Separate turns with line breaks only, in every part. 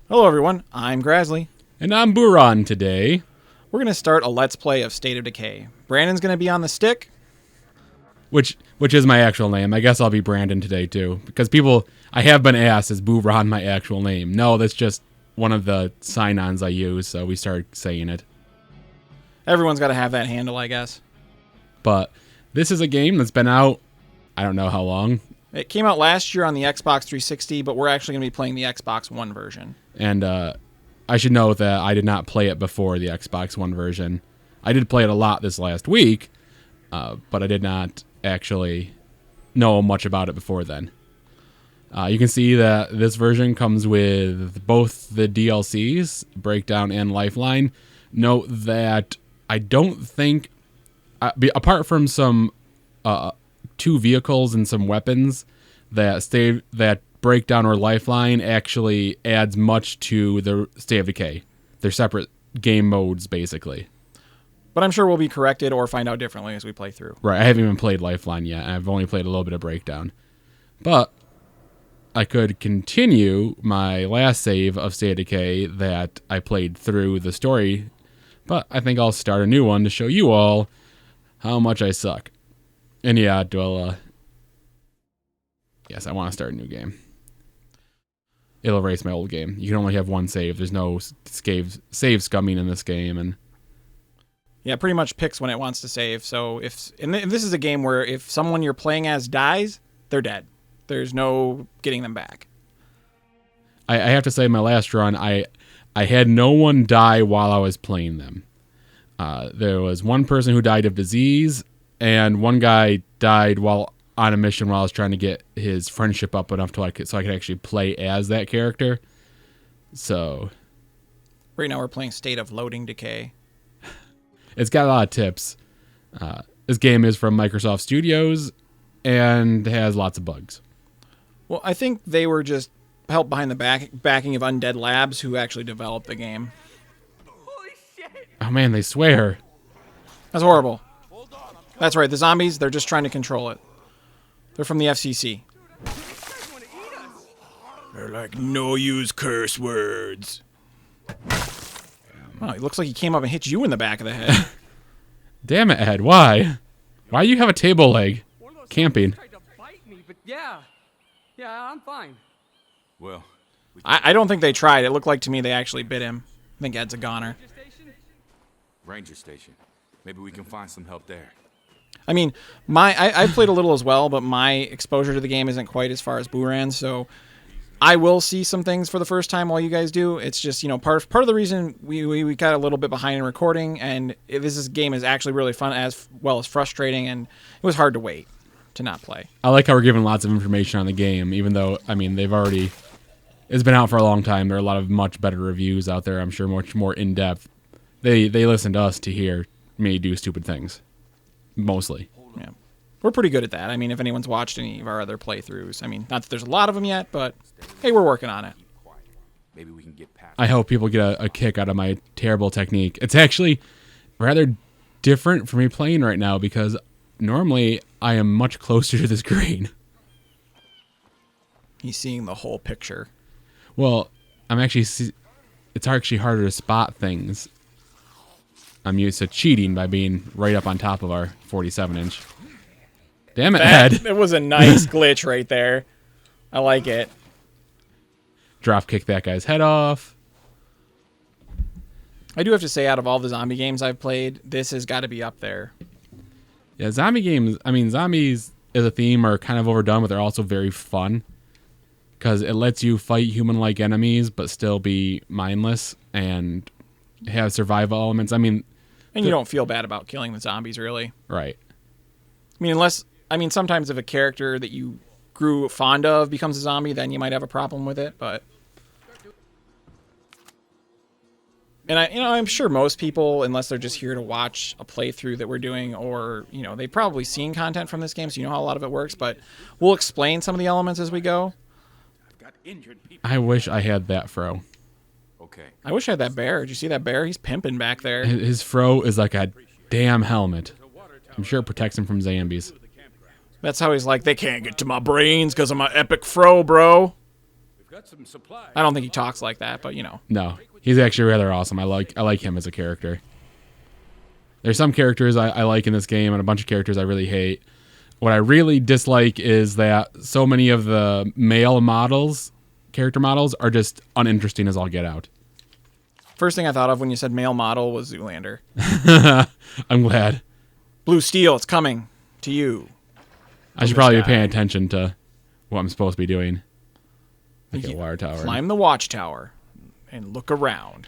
Hello everyone, I'm Grasley.
And I'm Buran today.
We're going to start a Let's Play of State of Decay. Brandon's going to be on the stick.
Which is my actual name. I guess I'll be Brandon today too. Because I have been asked, is Buran my actual name? No, that's just one of the sign-ons I use, so we started saying it.
Everyone's got to have that handle, I guess.
But this is a game that's been out, I don't know how long.
It came out last year on the Xbox 360, but we're actually going to be playing the Xbox One version.
And I should note that I did not play it before the Xbox One version. I did play it a lot this last week, but I did not actually know much about it before then. You can see that this version comes with both the DLCs, Breakdown and Lifeline. Note that I don't think, apart from some two vehicles and some weapons, that Breakdown or Lifeline actually adds much to the State of Decay. They're separate game modes, basically.
But I'm sure we'll be corrected or find out differently as we play through.
Right, I haven't even played Lifeline yet. I've only played a little bit of Breakdown. But I could continue my last save of State of Decay that I played through the story, but I think I'll start a new one to show you all how much I suck. And yeah, yes, I want to start a new game. It'll erase my old game. You can only have one save. There's no save scumming in this game, and
yeah, it pretty much picks when it wants to save. So if this is a game where if someone you're playing as dies, they're dead. There's no getting them back.
I have to say, my last run, I had no one die while I was playing them. There was one person who died of disease, and one guy died while on a mission while I was trying to get his friendship up enough so I could actually play as that character. So
right now we're playing State of Loading Decay.
It's got a lot of tips. This game is from Microsoft Studios and has lots of bugs.
Well, I think they were just helped behind the backing of Undead Labs, who actually developed the game.
Holy shit!
Oh man, they swear.
That's horrible. That's right, the zombies, they're just trying to control it. They're from the FCC. They're like, no use curse words. Oh, it looks like he came up and hit you in the back of the head.
Damn it, Ed, why? Why do you have a table leg? Camping.
Tried to bite me, but yeah, I'm fine.
Well,
I don't think they tried. It looked like to me they actually bit him. I think Ed's a goner.
Ranger Station. Maybe we can find some help there.
I mean, I've played a little as well, but my exposure to the game isn't quite as far as Buran's, so I will see some things for the first time while you guys do. It's just, part of the reason we got a little bit behind in recording, and this game is actually really fun as well as frustrating, and it was hard to wait to not play.
I like how we're giving lots of information on the game, even though, I mean, it's been out for a long time. There are a lot of much better reviews out there, I'm sure, much more in-depth. They listen to us to hear me do stupid things. Mostly.
Yeah. We're pretty good at that. I mean, if anyone's watched any of our other playthroughs, I mean, not that there's a lot of them yet, but hey, we're working on it.
Maybe we can get past.
I hope people get a kick out of my terrible technique. It's actually rather different for me playing right now because normally I am much closer to this screen.
He's seeing the whole picture.
Well, it's actually harder to spot things. I'm used to cheating by being right up on top of our 47-inch. Damn it, Ed.
It was a nice glitch right there. I like it.
Drop kick that guy's head off.
I do have to say, out of all the zombie games I've played, this has got to be up there.
Yeah, zombie games, I mean, zombies as a theme are kind of overdone, but they're also very fun. Because it lets you fight human-like enemies, but still be mindless and have survival elements. I mean...
And you don't feel bad about killing the zombies, really.
Right.
I mean, sometimes if a character that you grew fond of becomes a zombie, then you might have a problem with it, but... And I'm sure most people, unless they're just here to watch a playthrough that we're doing, or, they've probably seen content from this game, so you know how a lot of it works, but we'll explain some of the elements as we go.
I wish I had that fro.
Okay.
I wish I had that bear. Did you see that bear? He's pimping back there.
His fro is like a damn helmet. I'm sure it protects him from zombies.
That's how he's like, they can't get to my brains because of my epic fro, bro.
Got some supplies.
I don't think he talks like that, but you know.
No, he's actually rather awesome. I like him as a character. There's some characters I like in this game, and a bunch of characters I really hate. What I really dislike is that so many of the male character models, are just uninteresting as all get out.
First thing I thought of when you said male model was Zoolander.
I'm glad.
Blue Steel, it's coming to you.
I should probably be paying attention to what I'm supposed to be doing. Like a water tower.
Climb the watchtower and look around.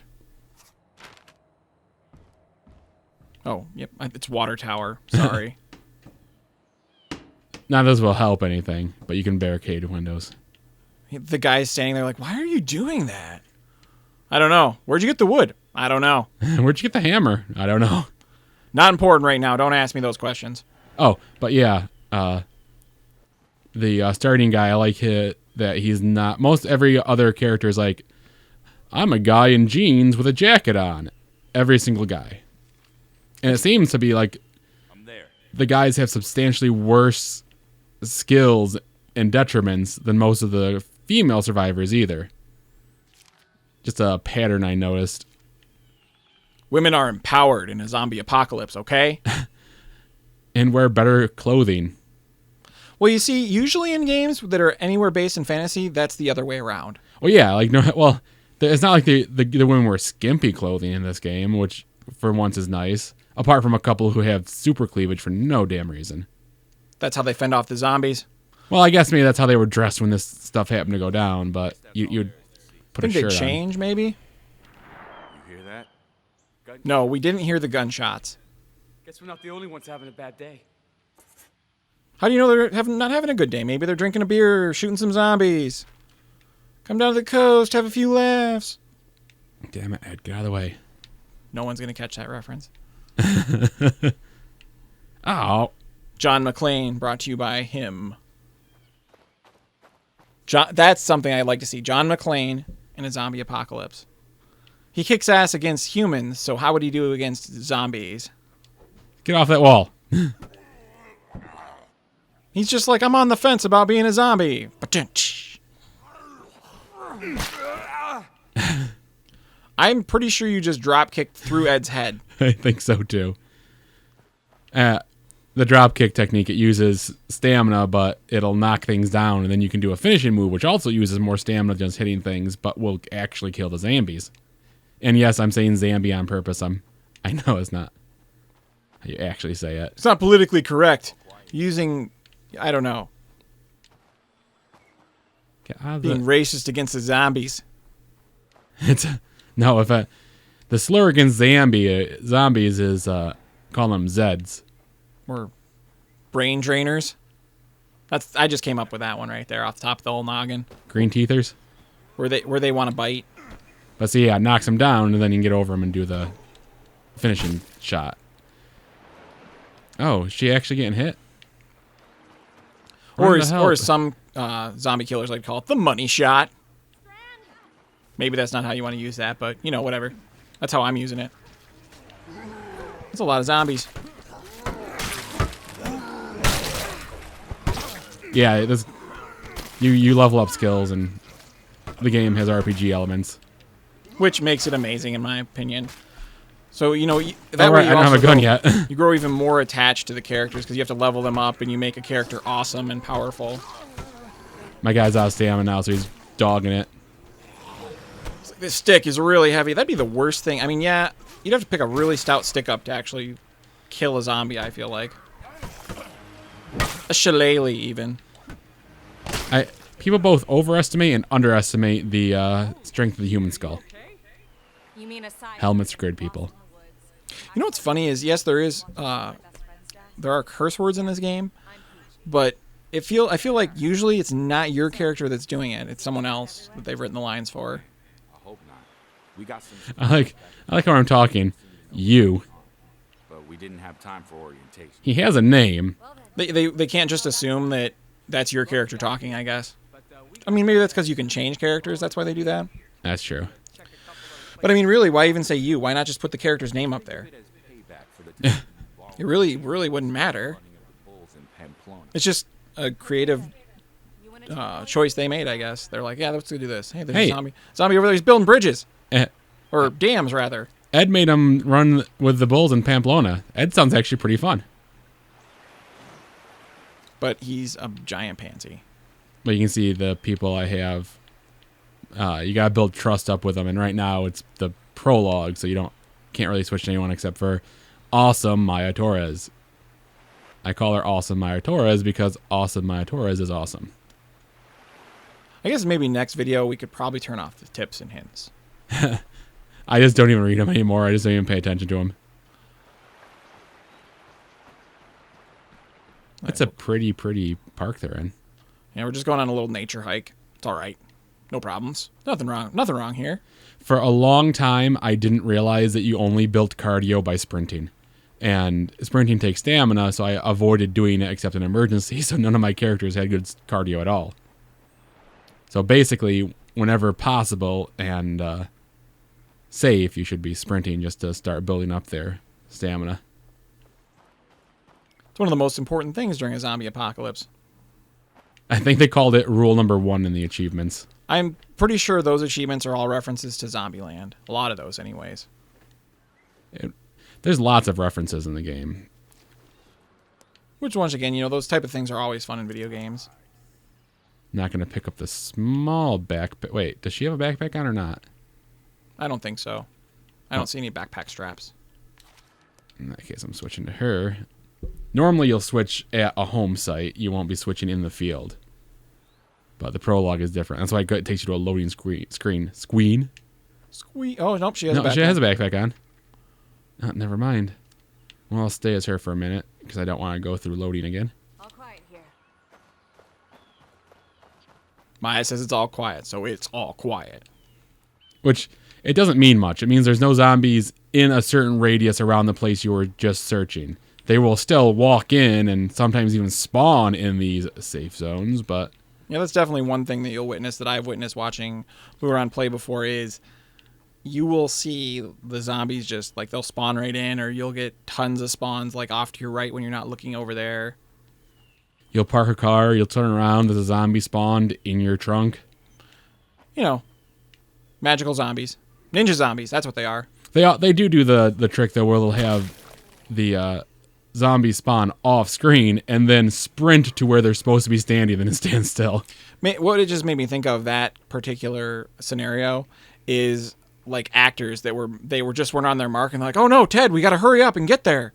Oh, yep, it's water tower. Sorry.
None of those will help anything, but you can barricade windows.
The guy's standing there like, why are you doing that? I don't know. Where'd you get the wood? I don't know.
Where'd you get the hammer? I don't know.
Not important right now. Don't ask me those questions.
Oh, but yeah, the starting guy, I like that he's not. Most every other character is like, I'm a guy in jeans with a jacket on. Every single guy. And it seems to be like
I'm there.
the guys have substantially worse skills and detriments than most of the female survivors either. Just a pattern I noticed.
Women are empowered in a zombie apocalypse, okay?
And wear better clothing.
Well, you see, usually in games that are anywhere based in fantasy, that's the other way around.
Well, yeah, like no. Well, it's not like the women wear skimpy clothing in this game, which for once is nice. Apart from a couple who have super cleavage for no damn reason.
That's how they fend off the zombies.
Well, I guess maybe that's how they were dressed when this stuff happened to go down. But you'd put a
Think
shirt
they change, maybe?
You hear that?
No, we didn't hear the gunshots.
Guess we're not the only ones having a bad day.
How do you know they're not having a good day? Maybe they're drinking a beer or shooting some zombies. Come down to the coast, have a few laughs.
Damn it, Ed, get out of the way.
No one's going to catch that reference.
Oh.
John McClane, brought to you by him. That's something I'd like to see. John McClane in a zombie apocalypse. He kicks ass against humans, so how would he do against zombies?
Get off that wall.
He's just like, I'm on the fence about being a zombie. I'm pretty sure you just drop kicked through Ed's head.
I think so too. The drop kick technique, it uses stamina, but it'll knock things down, and then you can do a finishing move, which also uses more stamina than just hitting things, but will actually kill the zombies. And yes, I'm saying zombie on purpose. I know it's not how you actually say it.
It's not politically correct. Using, I don't know, being racist against the zombies.
It's no, the slur against zombies is call them Zeds.
Or brain drainers. I just came up with that one right there off the top of the old noggin.
Green teethers.
Where they want to bite.
But see, yeah, knocks them down, and then you can get over them and do the finishing shot. Oh, is she actually getting hit?
Or as some zombie killers like to call it, the money shot. Maybe that's not how you want to use that, but, you know, whatever. That's how I'm using it. That's a lot of zombies.
Yeah, you level up skills, and the game has RPG elements.
Which makes it amazing, in my opinion. So, you know,
I don't have a gun yet.
You grow even more attached to the characters because you have to level them up, and you make a character awesome and powerful.
My guy's out of stamina now, so he's dogging it.
This stick is really heavy. That'd be the worst thing. I mean, yeah, you'd have to pick a really stout stick up to actually kill a zombie, I feel like. A shillelagh, even.
People both overestimate and underestimate the strength of the human skull. Helmets are good, people.
You know what's funny is, yes, there are curse words in this game, but I feel like usually it's not your character that's doing it. It's someone else that they've written the lines for.
I hope not. We got some.
I like how I'm talking. You.
But we didn't have time for orientation.
He has a name.
They can't just assume that that's your character talking, I guess. I mean, maybe that's because you can change characters. That's why they do that.
That's true.
But I mean, really, why even say you? Why not just put the character's name up there? It really wouldn't matter. It's just a creative choice they made, I guess. They're like, yeah, let's do this. Hey, there's
Hey.
a zombie over there. He's building bridges.
Eh,
Or dams, rather.
Ed made him run with the bulls in Pamplona. Ed sounds actually pretty fun.
But he's a giant pansy.
But you can see the people I have. You gotta build trust up with them, and right now it's the prologue, so you can't really switch to anyone except for Awesome Maya Torres. I call her Awesome Maya Torres because Awesome Maya Torres is awesome.
I guess maybe next video we could probably turn off the tips and hints.
I just don't even read them anymore. I just don't even pay attention to them. It's a pretty park they're in.
Yeah, we're just going on a little nature hike. It's all right. No problems. Nothing wrong here.
For a long time, I didn't realize that you only built cardio by sprinting. And sprinting takes stamina, so I avoided doing it except in emergency, so none of my characters had good cardio at all. So basically, whenever possible and safe, you should be sprinting just to start building up their stamina.
It's one of the most important things during a zombie apocalypse.
I think they called it rule number 1 in the achievements.
I'm pretty sure those achievements are all references to Zombieland. A lot of those, anyways.
There's lots of references in the game.
Which, once again, those type of things are always fun in video games.
Not going to pick up the small backpack. Wait, does she have a backpack on or not?
I don't think so. I don't see any backpack straps.
In that case, I'm switching to her. Normally, you'll switch at a home site. You won't be switching in the field. But the prologue is different. That's why it takes you to a loading screen.
Oh, nope, she has a backpack.
She has a backpack on. Oh, never mind. Well, I'll stay as her for a minute because I don't want to go through loading again.
All quiet here.
Maya says it's all quiet, so it's all quiet.
Which, it doesn't mean much. It means there's no zombies in a certain radius around the place you were just searching. They will still walk in and sometimes even spawn in these safe zones, but...
Yeah, that's definitely one thing that you'll witness, that I've witnessed watching Buran play before, is you will see the zombies just, like, they'll spawn right in, or you'll get tons of spawns, like, off to your right when you're not looking over there.
You'll park a car, you'll turn around, there's a zombie spawned in your trunk.
Magical zombies. Ninja zombies, that's what they are.
They do the trick, though, where they'll have the zombie spawn off screen and then sprint to where they're supposed to be standing and then stand still.
What it just made me think of that particular scenario is like actors that weren't on their mark and they're like, oh no, Ted, we got to hurry up and get there.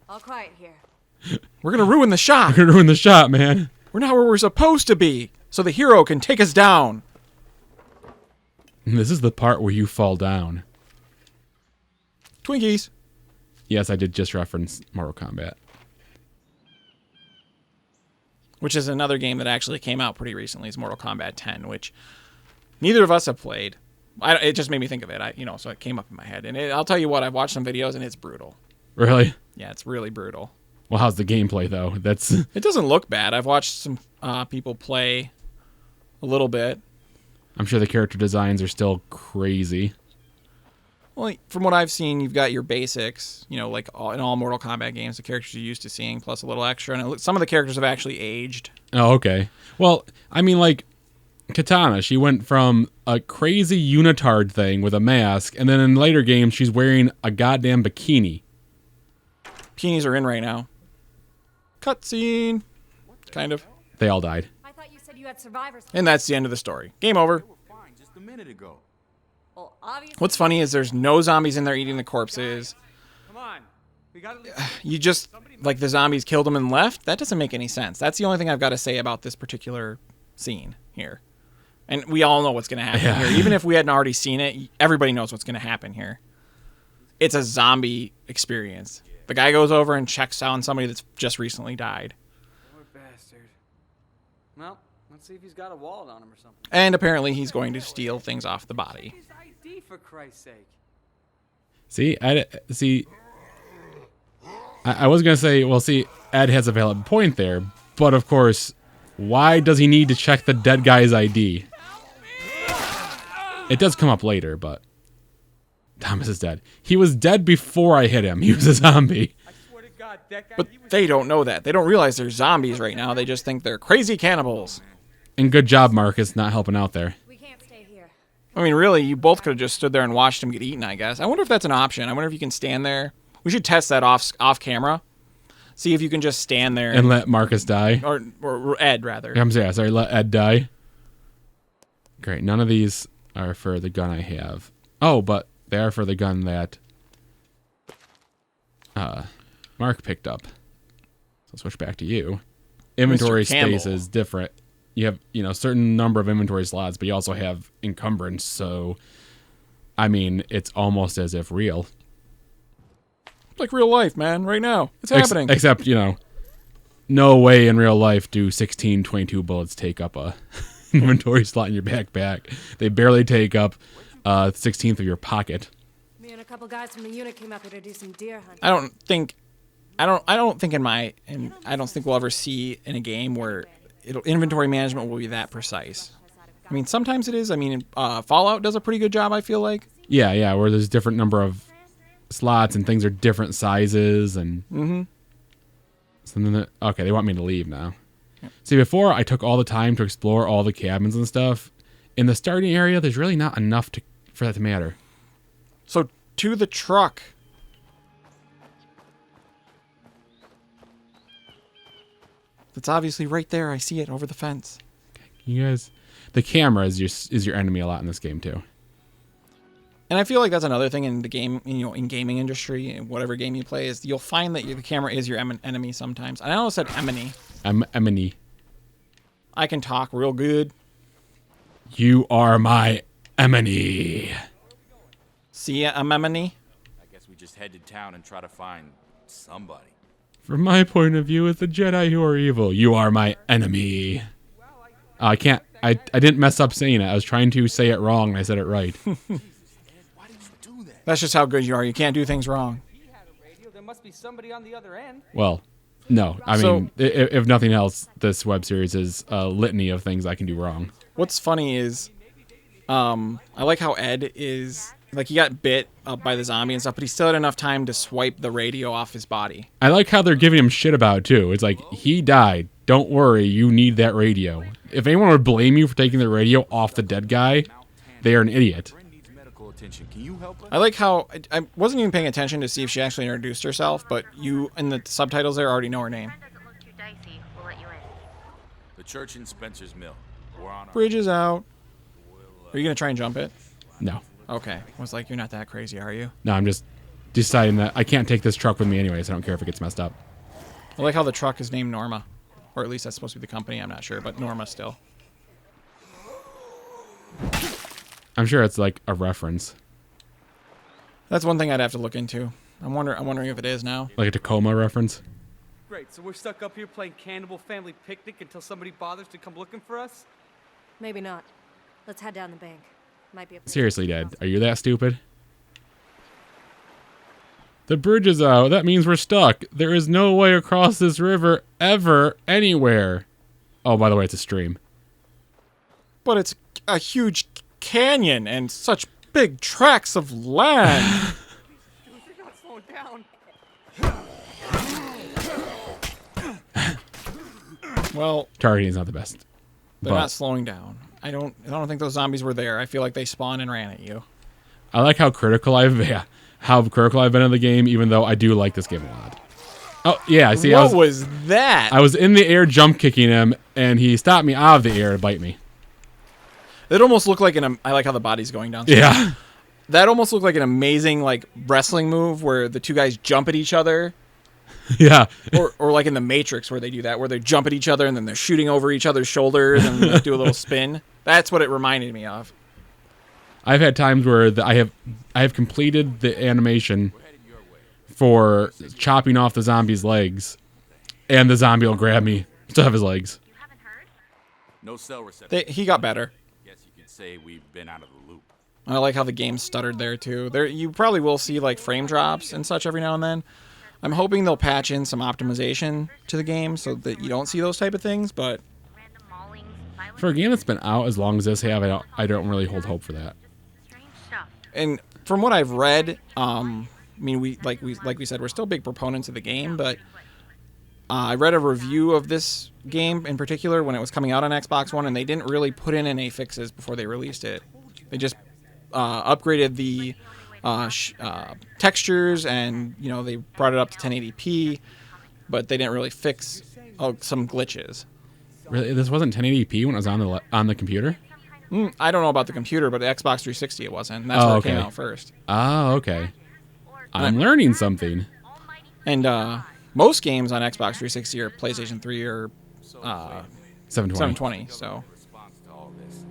All quiet here.
We're going to ruin the shot.
We're gonna ruin the shot, man.
We're not where we're supposed to be, so the hero can take us down.
And this is the part where you fall down.
Twinkies.
Yes, I did just reference Mortal Kombat.
Which is another game that actually came out pretty recently, is Mortal Kombat 10, which neither of us have played. It just made me think of it, so it came up in my head. And I'll tell you what, I've watched some videos, and it's brutal.
Really?
Yeah, it's really brutal.
Well, how's the gameplay, though?
It doesn't look bad. I've watched some people play a little bit.
I'm sure the character designs are still crazy.
Well, from what I've seen, you've got your basics, like in all Mortal Kombat games, the characters you're used to seeing, plus a little extra. And some of the characters have actually aged.
Oh, okay. Well, I mean, like, Katana, she went from a crazy unitard thing with a mask, and then in later games, she's wearing a goddamn bikini.
Bikinis are in right now. Cutscene. Kind of.
They all died.
I thought you said you had survivors.
And that's the end of the story. Game over.
They were fine just a minute ago.
Well, obviously.
What's funny is there's no zombies in there eating the corpses.
Come on. We gotta leave.
You just, like, the zombies killed them and left? That doesn't make any sense. That's the only thing I've got to say about this particular scene here. And we all know what's going to happen here. Even if we hadn't already seen it, everybody knows what's going to happen here. It's a zombie experience. The guy goes over and checks on somebody that's just recently died.
Poor bastard. Well, let's see if he's got a wallet on him or something.
And apparently he's going to steal things off the body.
His ID, for Christ's sake.
See, I was going to say, well, see, Ed has a valid point there, but of course, why does he need to check the dead guy's ID? It does come up later, but Thomas is dead. He was dead before I hit him. He was a zombie.
I swear to God, that guy.
But they don't know that. They don't realize they're zombies right now. They just think they're crazy cannibals.
And good job, Marcus, not helping out there.
We can't stay here.
I mean, really, you both could have just stood there and watched him get eaten, I guess. I wonder if that's an option. I wonder if you can stand there. We should test that off camera. See if you can just stand there.
And let Marcus die.
Or Ed, rather.
I'm sorry, let Ed die. Great, none of these are for the gun I have. Oh, but they are for the gun that Mark picked up. So switch back to you. Inventory space is different. You have, certain number of inventory slots, but you also have encumbrance. So, I mean, it's almost as if real.
It's like real life, man. Right now. It's happening.
Except, no way in real life do 16.22 bullets take up a inventory slot in your backpack. They barely take up 16th of your pocket.
Me and a couple guys from the unit came up here to do some deer hunting.
I don't think we'll ever see in a game where inventory management will be that precise. I mean, sometimes it is. I mean, Fallout does a pretty good job, I feel like.
Yeah, where there's different number of slots and things are different sizes and. So then, okay, they want me to leave now. Yep. See, before I took all the time to explore all the cabins and stuff. In the starting area, there's really not enough for that to matter.
So to the truck. It's obviously right there. I see it over the fence.
Okay. You guys, the camera is your enemy a lot in this game too.
And I feel like that's another thing in the game, in gaming industry, in whatever game you play, is you'll find that the camera is your enemy sometimes. I almost said enemy.
Enemy.
I can talk real good.
You are my enemy.
See ya, enemy.
I guess we just head to town and try to find somebody.
From my point of view, as the Jedi who are evil, you are my enemy. I can't. I didn't mess up saying it. I was trying to say it wrong, and I said it right.
Why did you do that?
That's just how good you are. You can't do things wrong.
There must be somebody on the other end.
Well, no. I mean, if nothing else, this web series is a litany of things I can do wrong.
What's funny is, I like how Ed is, like, he got bit up by the zombie and stuff, but he still had enough time to swipe the radio off his body.
I like how they're giving him shit about it, too. It's like, he died. Don't worry, you need that radio. If anyone would blame you for taking the radio off the dead guy, they are an idiot.
Can you help us?
I like how, I wasn't even paying attention to see if she actually introduced herself, but you, in the subtitles there, already know her name.
The church in Spencer's Mill. We're on our
Bridge is out. Are you going to try and jump it?
No.
Okay. I was like, you're not that crazy, are you?
No, I'm just deciding that I can't take this truck with me anyways. I don't care if it gets messed up.
I like how the truck is named Norma. Or at least that's supposed to be the company, I'm not sure, but Norma still.
I'm sure it's like a reference.
That's one thing I'd have to look into. I'm wondering if it is now.
Like a Tacoma reference.
Great, so we're stuck up here playing Cannibal Family Picnic until somebody bothers to come looking for us?
Maybe not. Let's head down the bank. Might be a place
Seriously,
to
Dad,
cross.
are you that stupid? The bridge is out. That means we're stuck. There is no way across this river ever, anywhere. Oh, by the way, it's a stream.
But it's a huge canyon and such big tracts of land.
Dude, you're not slowing down.
Well,
Targeting is not the best.
they're
but
not slowing down. I don't think those zombies were there. I feel like they spawned and ran at you.
I like how critical I've been of the game, even though I do like this game a lot. Oh yeah, I see.
What was that?
I was in the air jump kicking him, and he stopped me out of the air to bite me.
It almost looked like I like how the body's going down.
Yeah.
That almost looked like an amazing like wrestling move where the two guys jump at each other.
Yeah.
Or like in the Matrix where they do that, where they jump at each other and then they're shooting over each other's shoulders and they do a little spin. That's what it reminded me of.
I've had times where I have completed the animation for chopping off the zombie's legs, and the zombie will grab me to have his legs.
No cell reception.
He got better.
Guess you could say we've been out of the loop.
I like how the game stuttered there too. You probably will see like frame drops and such every now and then. I'm hoping they'll patch in some optimization to the game so that you don't see those type of things, but
For a game that's been out as long as this I don't really hold hope for that.
and from what I've read, I mean we said we're still big proponents of the game, but I read a review of this game in particular when it was coming out on Xbox One, and they didn't really put in any fixes before they released it. They just upgraded the textures, and they brought it up to 1080p, but they didn't really fix some glitches.
Really, this wasn't 1080p when it was on the computer?
I don't know about the computer, but the Xbox 360 it wasn't. And that's where it came out first.
Oh, okay. I'm learning something.
And most games on Xbox 360 or PlayStation 3 or 720. So
Response to all this.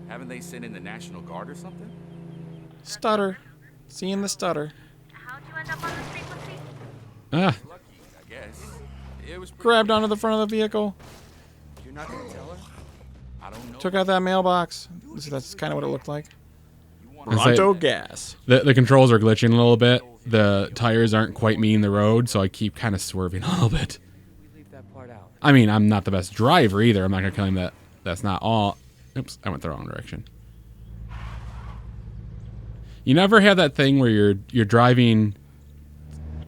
Haven't they sent in the National Guard or something?
stutter, seeing the stutter.
How'd you end up on the frequency?
Ah,
Lucky, I guess. It was pretty
Grabbed onto the front of the vehicle,
You're not gonna tell her? I don't know.
took out that mailbox. That's kind of what it looked like.
It's like-
Pronto gas.
the controls are glitching a little bit. The tires aren't quite meeting the road, so I keep kind of swerving a little bit.
We leave that part out.
I mean, I'm not the best driver either. I'm not going to claim that that's not all. Oops, I went the wrong direction. You never have that thing where you're driving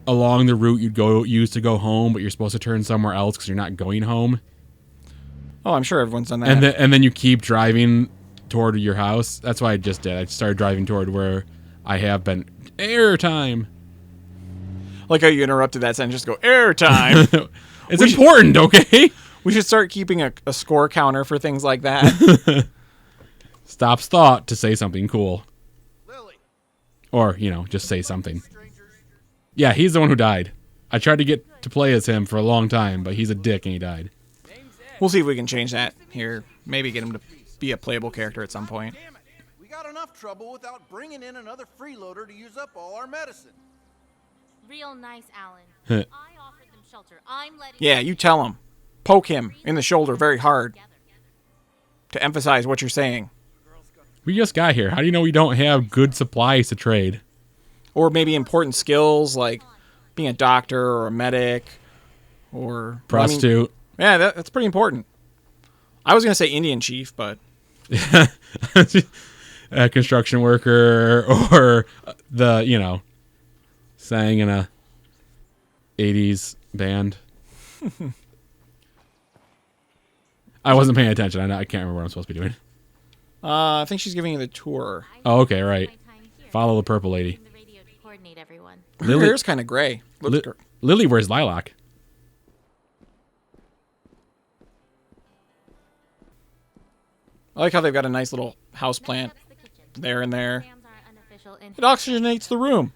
along the route you'd use to go home, but you're supposed to turn somewhere else because you're not going home,
Oh, I'm sure everyone's done that.
and then you keep driving toward your house. That's what I just did. I started driving toward where I have been. Airtime.
Like how you interrupted that sentence, just go airtime.
It's important, okay?
We should start keeping a score counter for things like that.
Stops thought to say something cool.
Lily,
Or, just say something. Yeah, he's the one who died. I tried to get to play as him for a long time, but he's a dick and he died.
We'll see if we can change that here. Maybe get him to be a playable character at some point.
damn it. We got enough trouble without bringing in another freeloader to use up all our medicine.
Real nice, Alan. I offered them shelter. I'm letting
Yeah, you tell him. Poke him in the shoulder very hard to emphasize what you're saying.
We just got here. How do you know we don't have good supplies to trade?
Or maybe important skills like being a doctor or a medic or...
Prostitute.
Yeah, that's pretty important. I was going to say Indian chief, but...
A construction worker or sang in a 80s band. I wasn't paying attention. I can't remember what I'm supposed to be doing.
I think she's giving you the tour.
Oh, okay, right. Follow the purple lady.
the radio to coordinate everyone.
Her
Lily-
hair's kind of gray. Looks
Lily wears lilac.
I like how they've got a nice little house plant
That's the kitchen.
there and there.
Exams are unofficial and
It oxygenates the room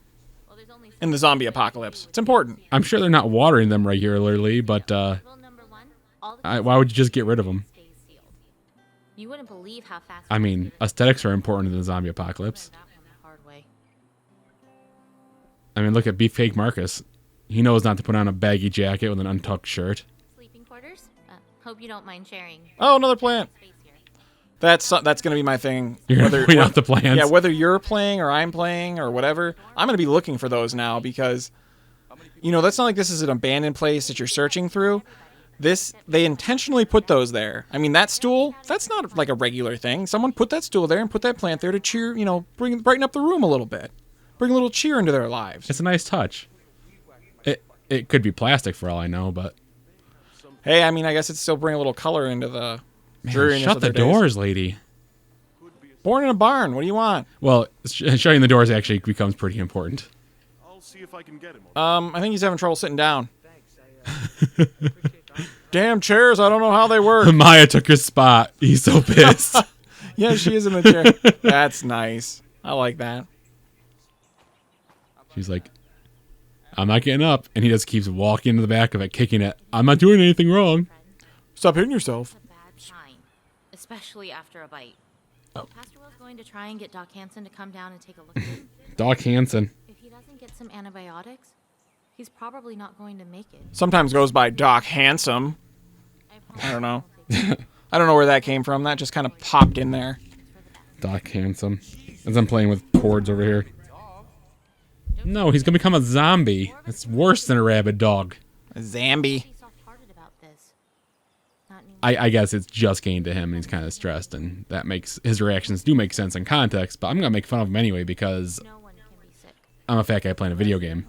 well, there's only
in the zombie apocalypse. It's important.
I'm sure they're not watering them regularly, but
rule number one. All the
why would you just get rid of them?
stays sealed. You wouldn't believe how fast.
I mean, aesthetics are important in the zombie apocalypse.
That one the hard way.
I mean, look at Beefcake Marcus. He knows not to put on a baggy jacket with an untucked shirt.
Sleeping quarters. Hope you don't mind sharing
Oh, another plant.
space here.
That's going to be my thing.
You're going to point out the plans.
Yeah, whether you're playing or I'm playing or whatever, I'm going to be looking for those now because, that's not like this is an abandoned place that you're searching through. They intentionally put those there. I mean, that stool, that's not like a regular thing. Someone put that stool there and put that plant there to cheer, brighten up the room a little bit. Bring a little cheer into their lives.
It's a nice touch. It could be plastic for all I know, but
Hey, I mean, I guess it's still bring a little color into the
man,
dreariness
shut
of
the
their days.
doors, lady.
Born in a barn. What do you want?
Well, shutting the doors actually becomes pretty important.
I'll see if I can get him.
I think he's having trouble sitting down. Damn chairs, I don't know how they work.
Maya took his spot. He's so pissed.
Yeah, she is in the chair. That's nice. I like that.
She's like, I'm not getting up. And he just keeps walking to the back of it, kicking it. I'm not doing anything wrong.
Stop hitting yourself.
A bad sign, especially after a bite. Pastor Will's going to try and get Doc Hansen to come down and take a look at it.
Doc Hansen.
If he doesn't get some antibiotics, he's probably not going to make it.
Sometimes goes by Doc Handsome. I don't know. I don't know where that came from. That just kind of popped in there.
Doc Hansen. As I'm playing with cords over here. No, he's going to become a zombie. It's worse than a rabid dog.
A Zambi.
He's soft-hearted about this. Not anymore.
I guess it's just gained to him and he's kind of stressed, and that makes his reactions do make sense in context, but I'm going to make fun of him anyway because
No one can be sick.
I'm a fat guy playing a video game.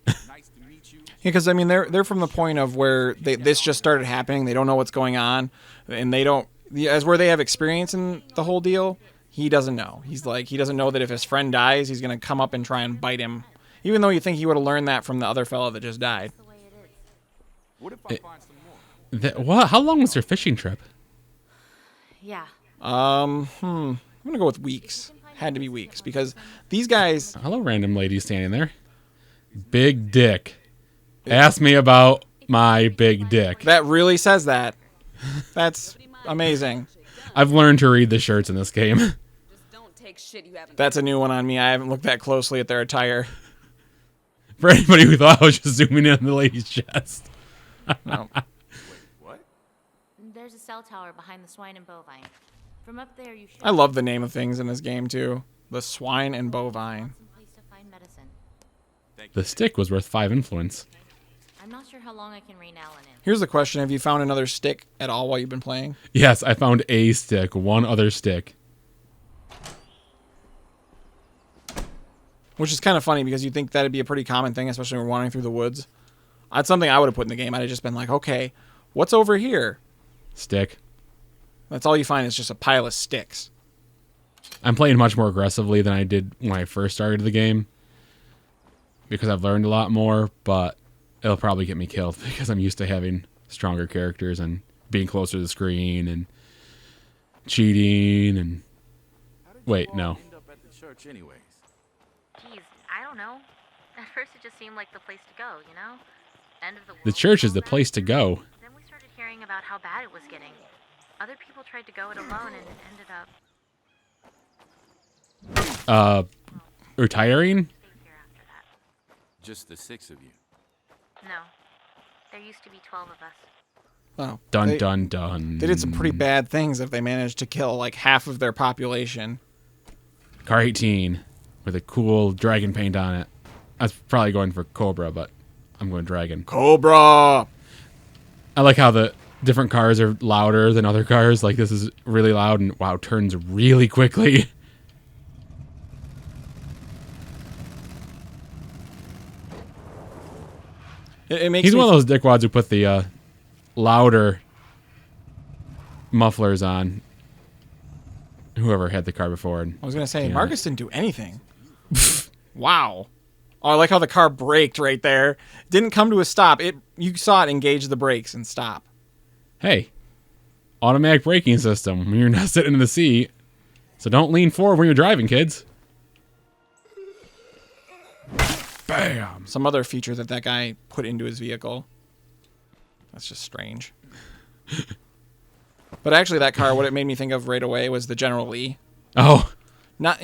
Nice to meet you.
Because I mean, they're from the point of where this just started happening. They don't know what's going on, and they don't. As where they have experience in the whole deal, he doesn't know. He doesn't know that if his friend dies, he's gonna come up and try and bite him. Even though you think he would have learned that from the other fellow that just died.
What if I find some more?
What? How long was their fishing trip?
Yeah.
I'm gonna go with weeks. Had to be weeks because these guys.
Hello, random lady standing there. Big dick. Ask me about my big dick.
That really says that. That's amazing.
I've learned to read the shirts in this game.
That's a new one on me. I haven't looked that closely at their attire.
For anybody who thought I was just zooming in on the lady's chest.
No.
What?
There's a cell tower behind the swine and bovine. From up there, you should.
I love the name of things in this game too. The swine and bovine.
Some place to find medicine.
The stick was worth 5 influence.
I'm not sure how long I can rein Alan in.
Here's the question: have you found another stick at all while you've been playing?
Yes, I found a stick. One other stick.
Which is kind of funny because you'd think that'd be a pretty common thing, especially when we're wandering through the woods. That's something I would have put in the game. I'd have just been like, okay, what's over here?
Stick.
That's all you find is just a pile of sticks.
I'm playing much more aggressively than I did when I first started the game. Because I've learned a lot more, but it'll probably get me killed because I'm used to having stronger characters and being closer to the screen and cheating and... Wait, no.
End up at the church anyways.
Geez, I don't know. At first, it just seemed like the place to go, you know? End of the world.
The church is
and
the
all that.
place to go.
Then we started hearing about how bad it was getting. Other people tried to go it alone, and it ended up
Retiring?
stayed here after that.
Just the 6 of you.
No, there used to be 12 of us.
Oh,
Dun
they,
dun dun.
They did some pretty bad things if they managed to kill like half of their population.
Car 18 with a cool dragon paint on it. I was probably going for Cobra, but I'm going Dragon.
Cobra!
I like how the different cars are louder than other cars. Like, this is really loud and, wow, turns really quickly.
It makes
He's
me
one of those dickwads who put the louder mufflers on. Whoever had the car before. And
I was going to say,
Yeah.
Marcus didn't do anything. Wow. Oh, I like how the car braked right there. Didn't come to a stop. You saw it engage the brakes and stop.
hey, automatic braking system when you're not sitting in the seat. So don't lean forward when you're driving, kids. Bam.
Some other feature that guy put into his vehicle. That's just strange. But actually, that car, what it made me think of right away was the General Lee.
Oh,
Not,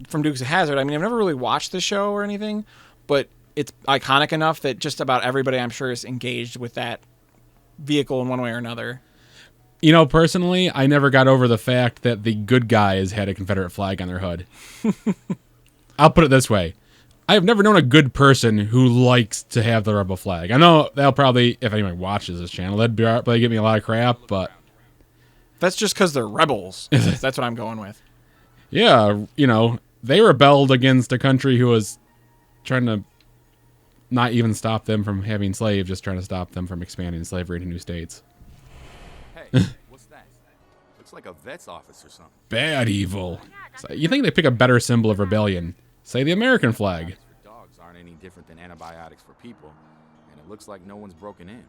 from Dukes of Hazzard. I mean, I've never really watched the show or anything, but it's iconic enough that just about everybody, I'm sure, is engaged with that vehicle in one way or another.
personally, I never got over the fact that the good guys had a Confederate flag on their hood. I'll put it this way. I have never known a good person who likes to have the rebel flag. I know they'll probably, if anyone watches this channel, they'd probably give me a lot of crap, but...
That's just because they're rebels. That's what I'm going with.
Yeah, they rebelled against a country who was trying to not even stop them from having slaves, just trying to stop them from expanding slavery to new states.
Hey, what's that? Looks like a vet's office or something.
Bad evil. So you think they pick a better symbol of rebellion? Say the American flag.
Antibiotics for dogs aren't any different than antibiotics for people, and it looks like no one's broken in.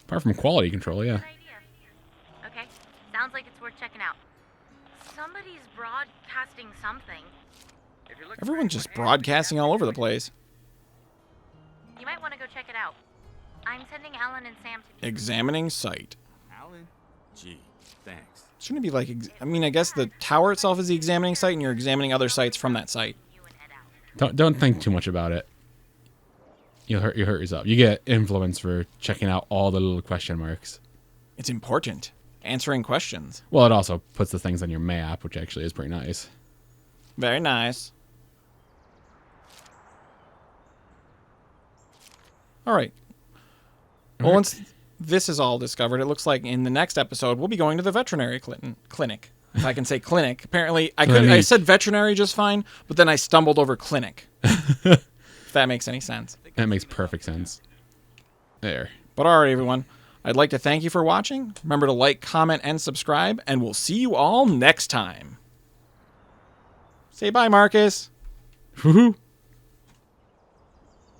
Apart from quality control, yeah.
Good idea. Okay, sounds like it's worth checking out. Somebody's broadcasting something.
Everyone's just broadcasting all over the place.
You might want to go check it out. I'm sending Alan and Sam to...
Examining site.
Alan? Gee, thanks.
Shouldn't it be like... I guess the tower itself is the examining site, and you're examining other sites from that site.
You and head out.
Don't think too much about it. You'll hurt yourself. You get influence for checking out all the little question marks.
It's important. Answering questions.
Well, it also puts the things on your map, which actually is pretty nice.
Very nice. All right. Well, once this is all discovered, it looks like in the next episode, we'll be going to the veterinary clinic. If I can say clinic. Apparently, I said veterinary just fine, but then I stumbled over clinic. If that makes any sense.
That makes perfect sense. There.
But all right, everyone. I'd like to thank you for watching. Remember to like, comment, and subscribe, and we'll see you all next time. Say bye, Marcus.
Woohoo.